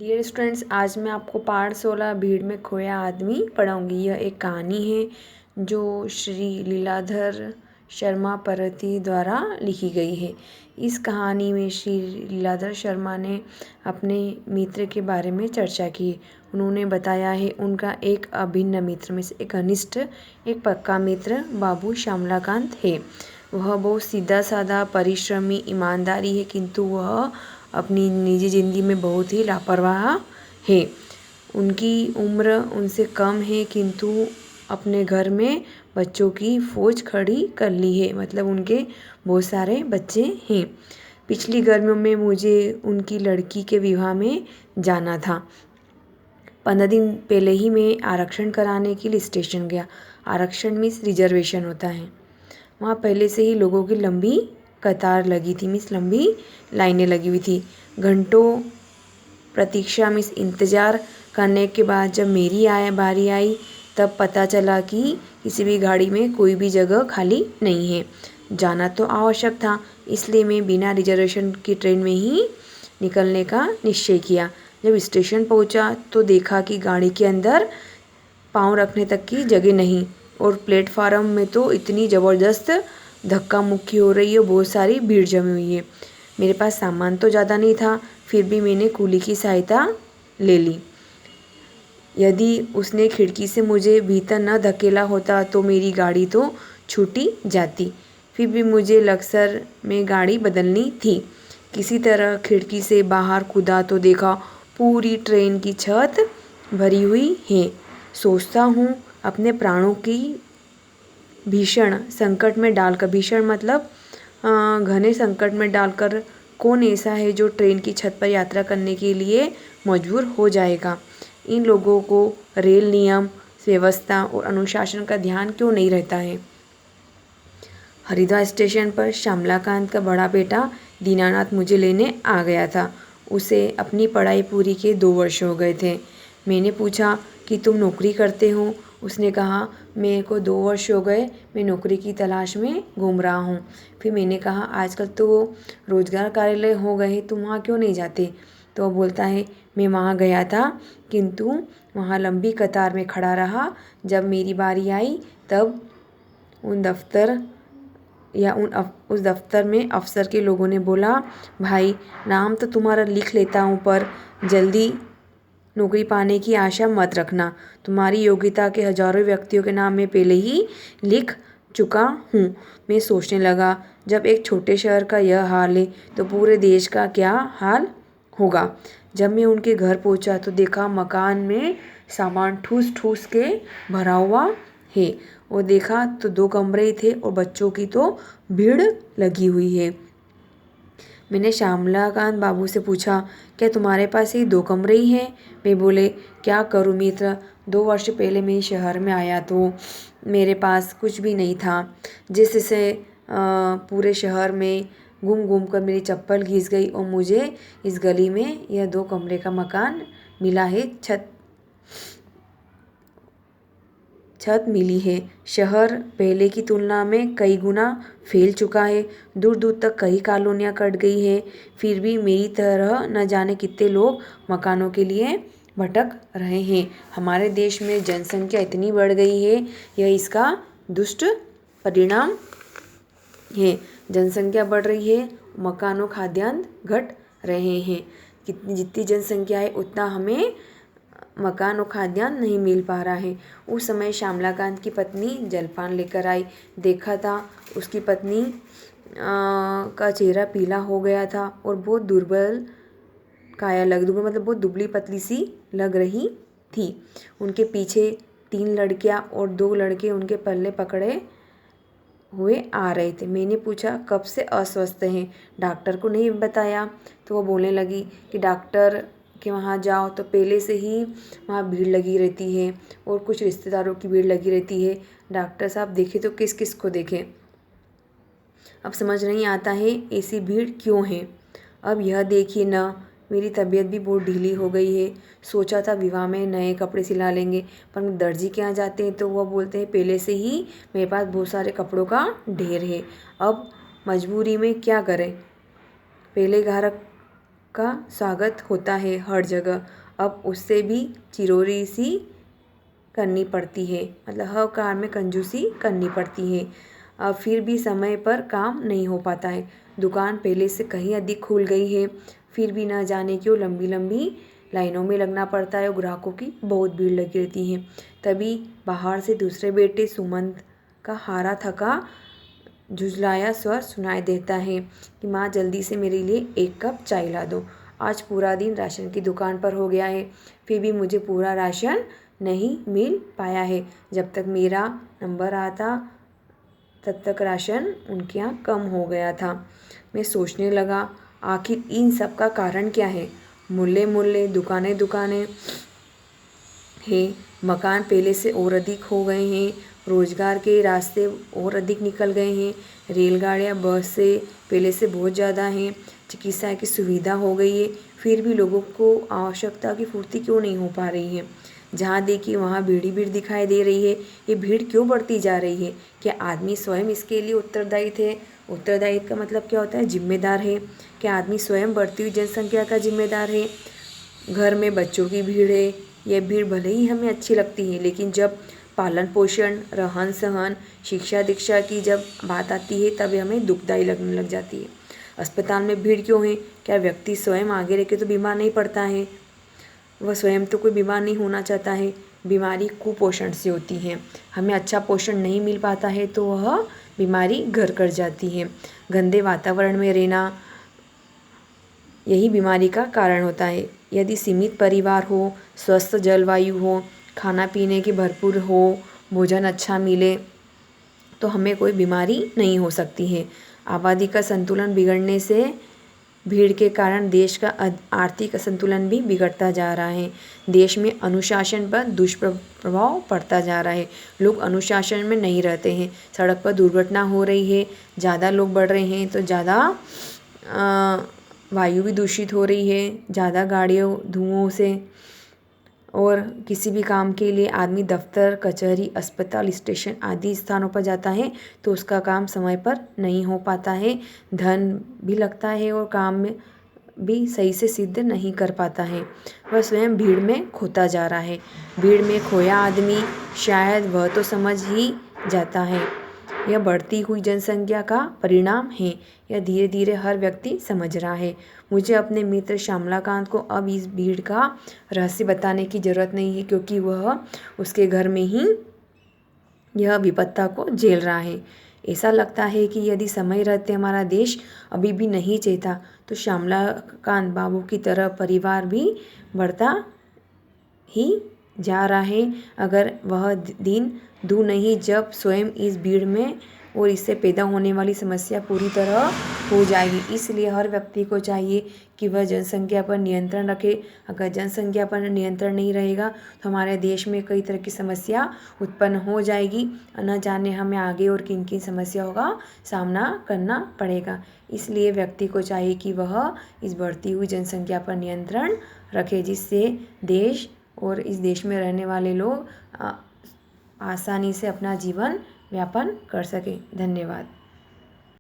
Dear students, आज मैं आपको पाठ 16 भीड़ में खोया आदमी पढ़ाऊँगी। यह एक कहानी है जो श्री लीलाधर शर्मा परती द्वारा लिखी गई है। इस कहानी में श्री लीलाधर शर्मा ने अपने मित्र के बारे में चर्चा की। उन्होंने बताया है उनका एक अभिन्न मित्र में से एक घनिष्ठ एक पक्का मित्र बाबू श्यामलाकांत है। वह बहुत सीधा साधा परिश्रमी ईमानदारी है, किंतु वह अपनी निजी ज़िंदगी में बहुत ही लापरवाह है। उनकी उम्र उनसे कम है, किंतु अपने घर में बच्चों की फ़ौज खड़ी कर ली है। मतलब उनके बहुत सारे बच्चे हैं। पिछली गर्मियों में मुझे उनकी लड़की के विवाह में जाना था। 15 दिन पहले ही मैं आरक्षण कराने के लिए स्टेशन गया। आरक्षण मीन्स रिजर्वेशन होता है। वहाँ पहले से ही लोगों की लंबी कतार लगी थी, मीन्स लंबी लाइनें लगी हुई थी। घंटों प्रतीक्षा मीन्स इंतज़ार करने के बाद जब मेरी बारी आई, तब पता चला कि किसी भी गाड़ी में कोई भी जगह खाली नहीं है। जाना तो आवश्यक था, इसलिए मैं बिना रिजर्वेशन की ट्रेन में ही निकलने का निश्चय किया। जब स्टेशन पहुंचा तो देखा कि गाड़ी के अंदर पाँव रखने तक की जगह नहीं, और प्लेटफार्म में तो इतनी ज़बरदस्त धक्का मुक्की हो रही है, बहुत सारी भीड़ जमी हुई है। मेरे पास सामान तो ज़्यादा नहीं था, फिर भी मैंने कुली की सहायता ले ली। यदि उसने खिड़की से मुझे भीतर न धकेला होता तो मेरी गाड़ी तो छूटी जाती। फिर भी मुझे लक्सर में गाड़ी बदलनी थी। किसी तरह खिड़की से बाहर कूदा तो देखा पूरी ट्रेन की छत भरी हुई है। सोचता हूँ अपने प्राणों की भीषण संकट में डालकर, भीषण मतलब घने संकट में डालकर कौन ऐसा है जो ट्रेन की छत पर यात्रा करने के लिए मजबूर हो जाएगा। इन लोगों को रेल नियम, व्यवस्था और अनुशासन का ध्यान क्यों नहीं रहता है। हरिद्वार स्टेशन पर श्यामलाकांत का बड़ा बेटा दीनानाथ मुझे लेने आ गया था। उसे अपनी पढ़ाई पूरी के 2 वर्ष हो गए थे। मैंने पूछा कि तुम नौकरी करते हो? उसने कहा मेरे को 2 वर्ष हो गए, मैं नौकरी की तलाश में घूम रहा हूँ। फिर मैंने कहा आजकल तो रोजगार कार्यालय हो गए, तुम वहाँ क्यों नहीं जाते? तो वो बोलता है मैं वहाँ गया था, किंतु वहाँ लंबी कतार में खड़ा रहा। जब मेरी बारी आई तब उस दफ्तर में अफसर के लोगों ने बोला, भाई नाम तो तुम्हारा लिख लेता हूँ, पर जल्दी नौकरी पाने की आशा मत रखना। तुम्हारी योग्यता के हजारों व्यक्तियों के नाम मैं पहले ही लिख चुका हूँ। मैं सोचने लगा, जब एक छोटे शहर का यह हाल है तो पूरे देश का क्या हाल होगा। जब मैं उनके घर पहुँचा तो देखा मकान में सामान ठूस ठूस के भरा हुआ है। और देखा तो 2 कमरे ही थे और बच्चों की तो भीड़ लगी हुई है। मैंने श्यामलाकांत बाबू से पूछा, क्या तुम्हारे पास ये 2 कमरे ही हैं? वे बोले, क्या करूँ मित्र, 2 वर्ष पहले मैं शहर में आया तो मेरे पास कुछ भी नहीं था, जिससे पूरे शहर में घूम घूम कर मेरी चप्पल घिस गई और मुझे इस गली में यह 2 कमरे का मकान मिला है। छत मिली है। शहर पहले की तुलना में कई गुना फैल चुका है। दूर दूर तक कई कॉलोनियाँ कट गई है। फिर भी मेरी तरह न जाने कितने लोग मकानों के लिए भटक रहे हैं। हमारे देश में जनसंख्या इतनी बढ़ गई है, यह इसका दुष्ट परिणाम है। जनसंख्या बढ़ रही है, मकानों खाद्यान्न घट रहे हैं। जितनी जनसंख्या है उतना हमें मकान और खाद्यान्न नहीं मिल पा रहा है। उस समय श्यामलाकांत की पत्नी जलपान लेकर आई। देखा था उसकी पत्नी का चेहरा पीला हो गया था और बहुत दुर्बल दुर्बल मतलब बहुत दुबली पतली सी लग रही थी। उनके पीछे 3 लड़कियां और 2 लड़के उनके पल्ले पकड़े हुए आ रहे थे। मैंने पूछा कब से अस्वस्थ हैं? डॉक्टर को नहीं बताया? तो वो बोलने लगी कि डॉक्टर कि वहाँ जाओ तो पहले से ही वहाँ भीड़ लगी रहती है और कुछ रिश्तेदारों की भीड़ लगी रहती है। डॉक्टर साहब देखे तो किस किस को देखें। अब समझ नहीं आता है ऐसी भीड़ क्यों है। अब यह देखिए न, मेरी तबीयत भी बहुत ढीली हो गई है। सोचा था विवाह में नए कपड़े सिला लेंगे, पर दर्जी के यहाँ जाते हैं तो वह बोलते हैं पहले से ही मेरे पास बहुत सारे कपड़ों का ढेर है। अब मजबूरी में क्या करें। पहले ग्राहक का स्वागत होता है हर जगह, अब उससे भी चिरोरी सी करनी पड़ती है, मतलब हर काम में कंजूसी करनी पड़ती है। अब फिर भी समय पर काम नहीं हो पाता है। दुकान पहले से कहीं अधिक खुल गई है, फिर भी न जाने क्यों लंबी लंबी लाइनों में लगना पड़ता है और ग्राहकों की बहुत भीड़ लगी रहती है। तभी बाहर से दूसरे बेटे सुमंत का हारा थका झुझलाया स्वर सुनाई देता है कि माँ जल्दी से मेरे लिए एक कप चाय ला दो। आज पूरा दिन राशन की दुकान पर हो गया है, फिर भी मुझे पूरा राशन नहीं मिल पाया है। जब तक मेरा नंबर आता तब तक राशन उनके यहाँ कम हो गया था। मैं सोचने लगा, आखिर इन सब का कारण क्या है। मुल्ले मुल्ले, दुकानें दुकानें हैं, मकान पहले से और अधिक हो गए हैं, रोजगार के रास्ते और अधिक निकल गए हैं, रेलगाड़ियाँ बस से पहले से बहुत ज़्यादा हैं, चिकित्सा की सुविधा हो गई है, फिर भी लोगों को आवश्यकता की पूर्ति क्यों नहीं हो पा रही है। जहाँ देखिए वहाँ भीड़ ही भीड़ दिखाई दे रही है। ये भीड़ क्यों बढ़ती जा रही है? क्या आदमी स्वयं इसके लिए उत्तरदायी थे? उत्तरदायित्व का मतलब क्या होता है? जिम्मेदार है। क्या आदमी स्वयं बढ़ती हुई जनसंख्या का जिम्मेदार है? घर में बच्चों की भीड़ है, यह भीड़ भले ही हमें अच्छी लगती है, लेकिन जब पालन पोषण, रहन सहन, शिक्षा दीक्षा की जब बात आती है तब हमें दुखदायी लगने लग जाती है। अस्पताल में भीड़ क्यों है? क्या व्यक्ति स्वयं आगे रह के तो बीमार नहीं पड़ता है? वह स्वयं तो कोई बीमार नहीं होना चाहता है। बीमारी कुपोषण से होती है। हमें अच्छा पोषण नहीं मिल पाता है तो वह बीमारी घर कर जाती है। गंदे वातावरण में रहना यही बीमारी का कारण होता है। यदि सीमित परिवार हो, स्वस्थ जलवायु हो, खाना पीने की भरपूर हो, भोजन अच्छा मिले तो हमें कोई बीमारी नहीं हो सकती है। आबादी का संतुलन बिगड़ने से भीड़ के कारण देश का आर्थिक संतुलन भी बिगड़ता जा रहा है। देश में अनुशासन पर दुष्प्रभाव पड़ता जा रहा है। लोग अनुशासन में नहीं रहते हैं, सड़क पर दुर्घटना हो रही है, ज़्यादा लोग बढ़ रहे हैं तो ज़्यादा वायु भी दूषित हो रही है, ज़्यादा गाड़ियों धुओं से। और किसी भी काम के लिए आदमी दफ्तर, कचहरी, अस्पताल, स्टेशन आदि स्थानों पर जाता है तो उसका काम समय पर नहीं हो पाता है, धन भी लगता है और काम में भी सही से सिद्ध नहीं कर पाता है। वह स्वयं भीड़ में खोता जा रहा है। भीड़ में खोया आदमी शायद वह तो समझ ही जाता है यह बढ़ती हुई जनसंख्या का परिणाम है। यह धीरे धीरे हर व्यक्ति समझ रहा है। मुझे अपने मित्र श्यामलाकांत को अब इस भीड़ का रहस्य बताने की ज़रूरत नहीं है, क्योंकि वह उसके घर में ही यह विपत्ता को झेल रहा है। ऐसा लगता है कि यदि समय रहते हमारा देश अभी भी नहीं चाहता तो श्यामलाकांत बाबू की तरह परिवार भी बढ़ता ही जा रहा है। अगर वह दिन दूर नहीं जब स्वयं इस भीड़ में और इससे पैदा होने वाली समस्या पूरी तरह हो जाएगी। इसलिए हर व्यक्ति को चाहिए कि वह जनसंख्या पर नियंत्रण रखे। अगर जनसंख्या पर नियंत्रण नहीं रहेगा तो हमारे देश में कई तरह की समस्या उत्पन्न हो जाएगी। न जाने हमें आगे और किन किन समस्याओं का सामना करना पड़ेगा। इसलिए व्यक्ति को चाहिए कि वह इस बढ़ती हुई जनसंख्या पर नियंत्रण रखे, जिससे देश और इस देश में रहने वाले लोग आसानी से अपना जीवन यापन कर सकें। धन्यवाद।